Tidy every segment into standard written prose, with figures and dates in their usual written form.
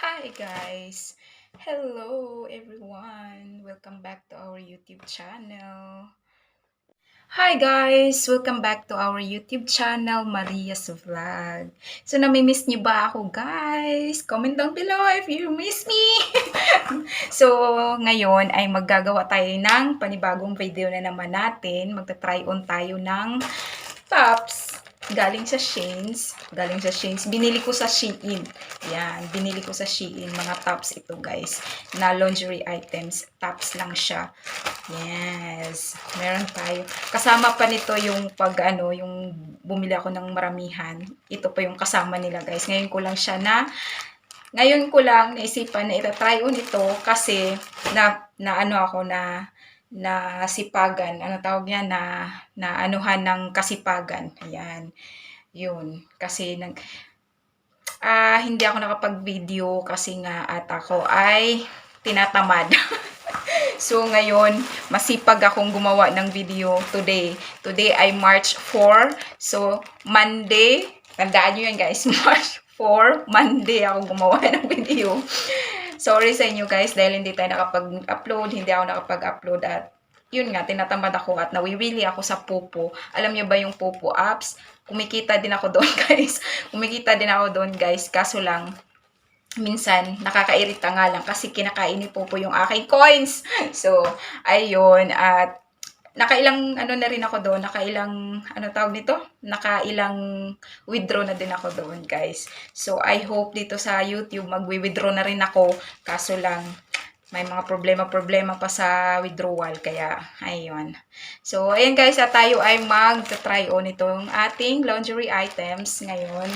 Hi guys! Hello everyone! Welcome back to our YouTube channel. Hi guys! Welcome back to our YouTube channel, Maria's Vlog. So, namimiss niyo ba ako guys? Comment down below if you miss me! So, ngayon ay maggagawa tayo ng panibagong video na naman natin. Magta-try on tayo ng tops galing sa Sheins. Galing sa Sheins. Binili ko sa Shein. Yan. Binili ko sa Shein. Mga tops ito, guys. Na lingerie items. Tops lang siya. Yes. Meron tayo. Kasama pa nito yung yung bumili ako ng maramihan. Ito pa yung kasama nila, guys. Ngayon ko lang naisipan na ita-try on ito kasi na sipagan, ano tawag niya, na anuhan ng kasipagan. Ayan. Yun. Kasi hindi ako nakapag-video kasi nga at ako ay tinatamad. So, ngayon, masipag akong gumawa ng video today. Today ay March 4. So, Monday, tandaan nyo yan guys, March 4, Monday ako gumawa ng video. Sorry sa inyo guys dahil hindi tayo nakapag-upload, hindi ako nakapag-upload at yun nga, tinatamad ako at nawiwili ako sa Popo. Alam niyo ba yung Popo apps? Kumikita din ako doon guys. Kumikita din ako doon guys. Kaso lang, minsan nakakairita nga lang kasi kinakain ni Popo yung aking coins. So, ayun. At nakailang ano na rin ako doon, ano tawag nito? Nakailang withdraw na din ako doon, guys. So, I hope dito sa YouTube magwi-withdraw na rin ako. Kaso lang, may mga problema-problema pa sa withdrawal. Kaya, ayun. So, ayan guys, at tayo ay mag-try on itong ating lingerie items ngayon.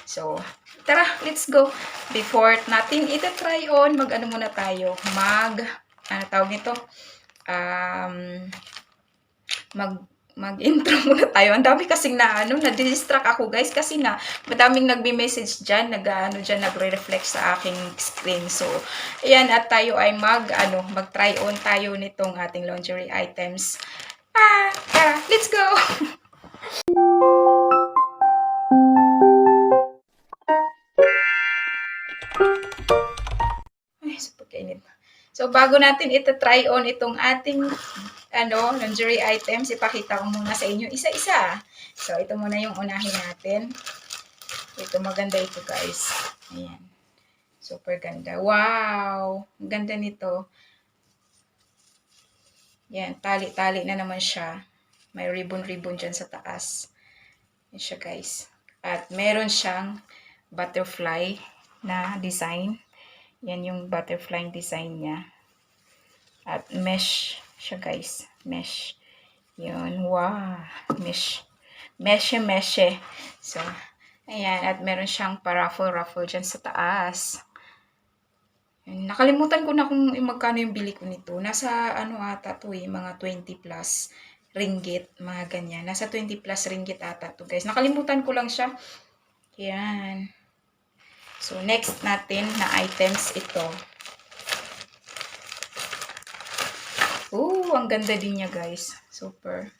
So, tara, let's go. Before natin ita-try on, mag-ano muna tayo. Ano tawag nito? Mag-intro muna tayo. Ang dami kasing na-distract ako guys kasi nga madaming nagme-message diyan, nagre-reflect sa aking screen. So, ayan at tayo ay mag-try on tayo nitong ating lingerie items. Tara, let's go. Ay, super kainit. So, bago natin ita-try on itong ating lingerie items, ipakita ko muna sa inyo isa-isa. So, ito muna yung unahin natin. Ito, maganda ito, guys. Ayan. Super ganda. Wow! Ang ganda nito. Yan, tali-tali na naman siya. May ribbon-ribbon dyan sa taas. Yan siya, guys. At meron siyang butterfly na design. Yan yung butterfly design niya. At mesh siya guys. Mesh. Yun. Wow. Mesh. Meshe. So, ayan. At meron siyang pa-ruffle dyan sa taas. Yun. Nakalimutan ko na kung magkano yung bili ko nito. Nasa ata to mga 20 plus ringgit. Mga ganyan. Nasa 20 plus ringgit ata to guys. Nakalimutan ko lang siya. Yan. So, next natin na items ito. Ang ganda din niya guys. Super.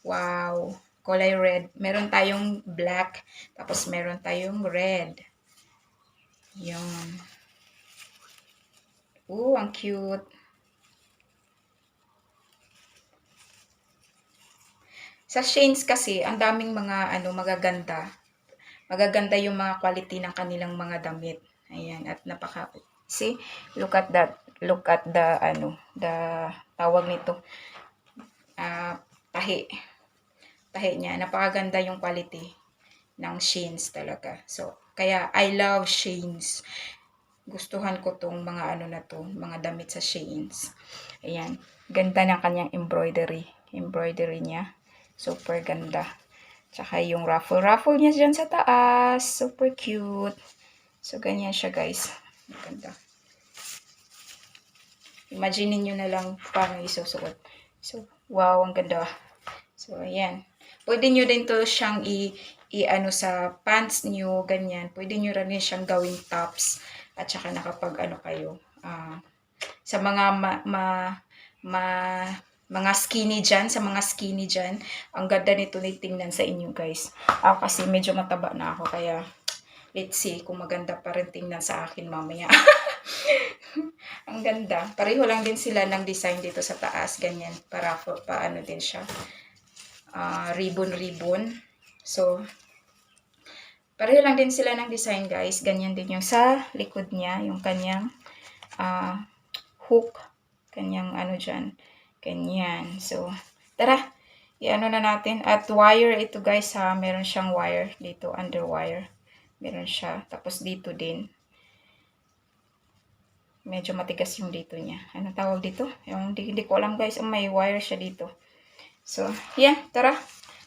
Wow. Kulay red. Meron tayong black. Tapos meron tayong red. Yun. Ang cute. Sa Sheins kasi, ang daming mga magaganda. Magaganda yung mga quality ng kanilang mga damit. Ayan. At see? Look at that. Look at the tawag nito. Tahi niya. Napakaganda yung quality ng Sheins talaga. So, kaya I love Sheins. Gustuhan ko tong mga mga damit sa Sheins. Ayan. Ganda ng kanyang embroidery. Embroidery niya. Super ganda. Tsaka yung ruffle niya dyan sa taas. Super cute. So, ganyan siya guys. Ganda. Imagine niyo na lang paano isusuot. So, wow, ang ganda. So, ayan. Pwede nyo din to siyang sa pants nyo, ganyan. Pwede nyo rin siyang gawing tops. At saka nakapag kayo. Sa mga skinny dyan, ang ganda nito tingnan sa inyo guys. Kasi medyo mataba na ako, kaya let's see kung maganda pa rin tingnan sa akin mamaya. Ang ganda. Pareho lang din sila ng design dito sa taas. Ganyan. Para paano din siya. Ribbon-ribbon. So, pareho lang din sila ng design guys. Ganyan din yung sa likod niya. Yung kanyang hook. Kanyang ano dyan. Ganyan. So, tara. I-ano na natin. At wire ito guys ha. Meron siyang wire dito. Under wire. Meron siya. Tapos dito din. Medyo matigas yung dito niya. Ano tawag dito? Yung hindi ko alam guys. May wire siya dito. So, yan. Tara.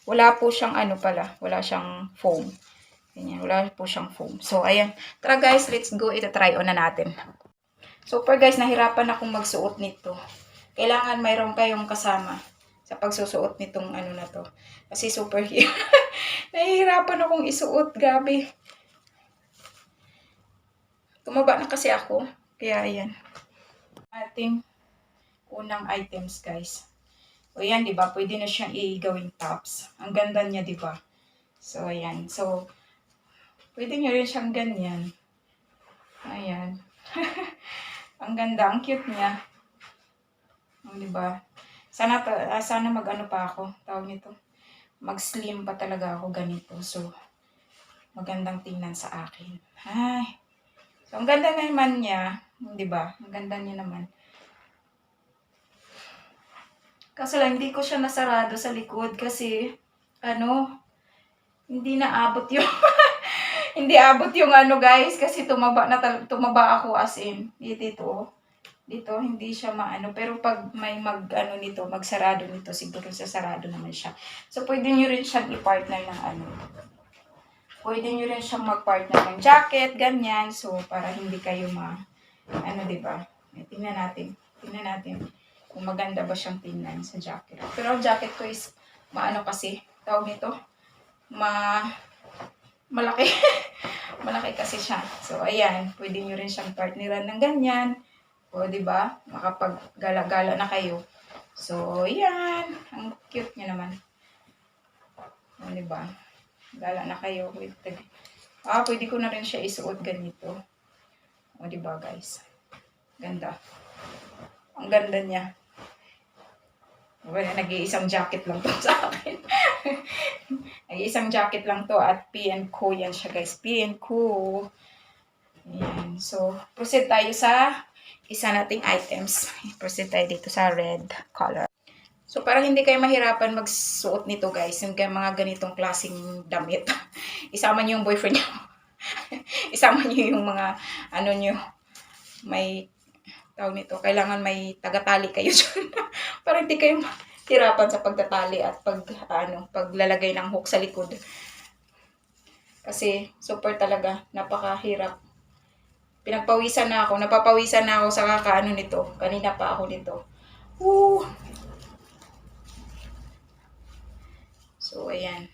Wala po siyang ano pala. Wala siyang foam. Ganyan. Wala po siyang foam. So, ayan. Tara guys. Let's go. Ita-try on na natin. Super guys. Nahirapan akong magsuot nito. Kailangan mayroon kayong kasama sa pagsusuot nitong ano na to. Kasi super nahihirapan akong isuot. Gabi. Tumaba na kasi ako. Kaya ayan. Ating unang items guys. O yan, di ba? Pwede na siyang i-gawing tops. Ang ganda niya, di ba? So, ayan. So, pwede nyo rin siyang ganyan. Ayan. Ang ganda. Ang cute niya. O, di ba? Sana mag-ano pa ako. Tawag nito. Mag-slim pa talaga ako ganito. So, magandang tingnan sa akin. Ay. So, ang ganda naman niya. Di ba? Ang ganda niya naman. Kaso lang, hindi ko siya nasarado sa likod kasi, hindi naabot yung, hindi abot yung ano guys, kasi tumaba ako as in. Dito, hindi siya maano. Pero pag may magsarado nito, siguro sasarado naman siya. So, pwede nyo rin siyang i-partner ng ano. Pwede nyo rin siyang mag-partner ng jacket, ganyan. So, para hindi kayo diba? Tingnan natin kung maganda ba siyang tingnan sa jacket. Pero ang jacket ko is, kasi, tawag nito, malaki. Malaki kasi siya. So, ayan, pwede nyo rin siyang partneran ng ganyan. O, diba? Makapag-gala-gala na kayo. So, ayan. Ang cute niya naman. O, diba? Gala na kayo. Pwede ko na rin siya isuot ganito. O, diba guys? Ganda. Ang ganda niya. Well, nag-iisang jacket lang to sa akin. Nag-iisang jacket lang to at P&Co yan siya guys. P&Co. Ayan. So, proceed tayo sa isa nating items. Proceed tayo dito sa red color. So, para hindi kayo mahirapan magsuot nito guys, yung mga ganitong klaseng damit, isama nyo yung boyfriend nyo. Isama nyo yung mga, nyo, may, tawag nito, kailangan may tagatali kayo dyan. Para hindi kayo mahirapan sa pagtatali at paglalagay ng hook sa likod. Kasi, super talaga, napakahirap. Napapawisan na ako sa kakaano nito. Kanina pa ako nito. Woo! So, ayan.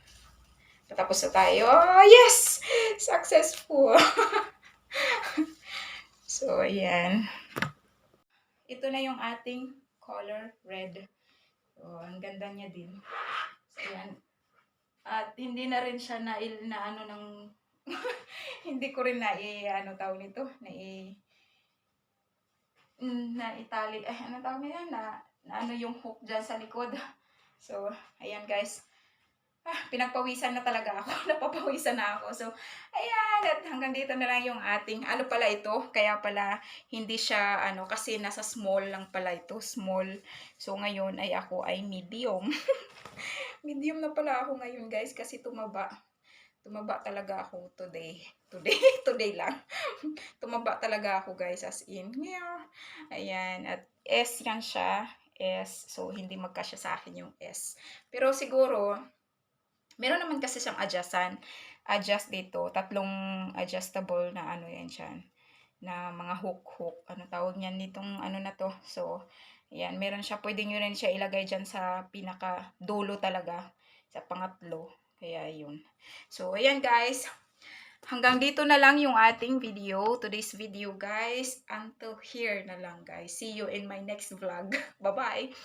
Patapos na tayo. Oh, yes! Successful! So, ayan. Ito na yung ating color red. So, ang ganda niya din. So, ayan. At hindi na rin siya hindi ko rin tawag nito, itali, tawag niya, yung hook dyan sa likod. So, ayan guys. Pinagpawisan na talaga ako. Napapawisan na ako. So, ayan. At hanggang dito na lang yung ating, pala ito. Kaya pala, hindi siya, kasi nasa small lang pala ito. Small. So, ngayon ay ako ay medium. Medium na pala ako ngayon, guys. Kasi tumaba. Tumaba talaga ako today. Today lang. Tumaba talaga ako, guys. As in. Yeah. Ayan. At S yan siya. S. So, hindi magkasya sa akin yung S. Pero siguro, meron naman kasi siyang adjust dito. 3 adjustable na yan dyan. Na mga hook. Tawag niyan nitong na to. So, ayan. Meron siya. Pwede nyo rin siya ilagay dyan sa pinaka dulo talaga. Sa pangatlo. Kaya yun. So, ayan guys. Hanggang dito na lang yung ating video. Today's video guys. Until here na lang guys. See you in my next vlog. Bye-bye.